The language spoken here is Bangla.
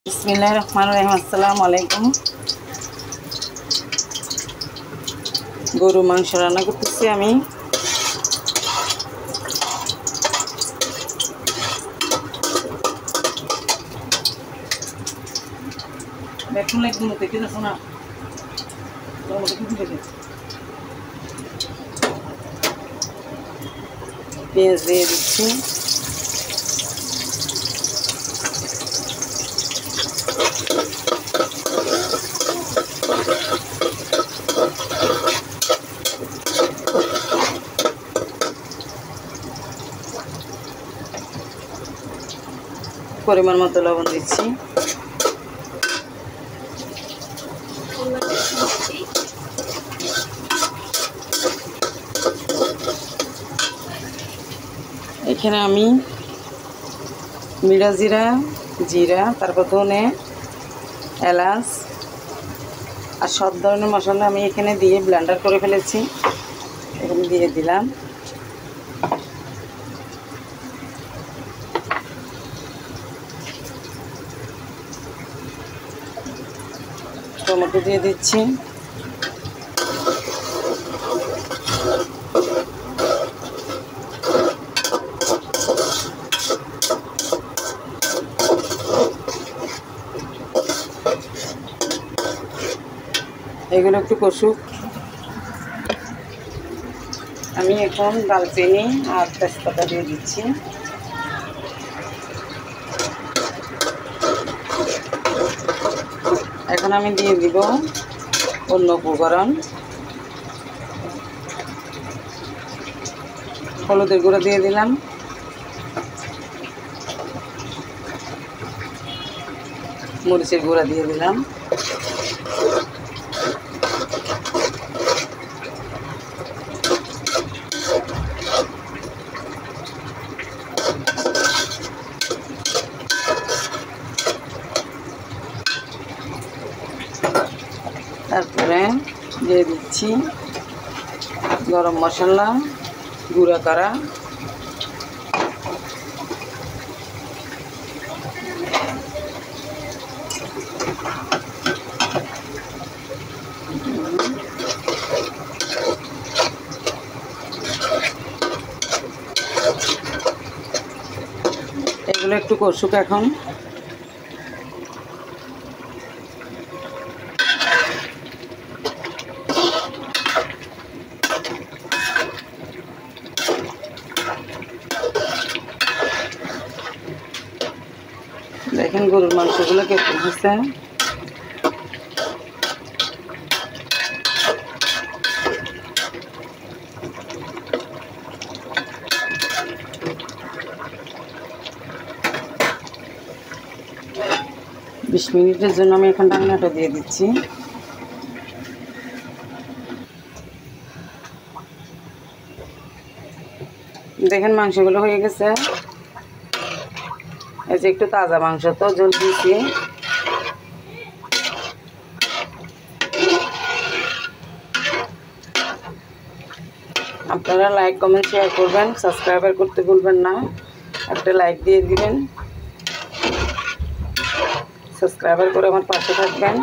বিসমিল্লাহির রহমানির রহিম। আসসালামু আলাইকুম। গরু মাংস রান্না করতেছি আমি। দেখুন একদম দেখে দেখো না, পেঁয়াজ দিয়ে দিচ্ছি। পরিমাণ মতো লবণ দিচ্ছি। এখানে আমি মিরা জিরা, তারপর ধনে, এলাচ আর সব ধরনের মশলা আমি এখানে দিয়ে ব্লেন্ডার করে ফেলেছি। এখানে দিয়ে দিলাম। টমেটো দিয়ে দিচ্ছি। এগুলো একটু কষুক। আমি এখন দালচিনি আর তেজপাতা দিয়ে দিচ্ছি। এখন আমি দিয়ে দিব অন্য উপকরণ। হলুদের গুঁড়ো দিয়ে দিলাম, মরিচের গুঁড়া দিয়ে দিলাম, তারপরে দিয়ে দিচ্ছি গরম মশলা গুঁড়া করা, এগুলো একটু কষুক। এখন দেখেন গরুর মাংসগুলো কেটে হয়েছে। বিশ মিনিটের জন্য আমি এখন ঢাকনাটা দিয়ে দিচ্ছি। দেখেন মাংসগুলো হয়ে গেছে। এই যে একটু তাজা মাংস, তো জল দিয়েছি। আপনারা লাইক কমেন্ট শেয়ার করবেন, সাবস্ক্রাইবার করতে ভুলবেন না। একটা লাইক দিয়ে দিবেন, সাবস্ক্রাইবার করে আমার পাশে থাকবেন।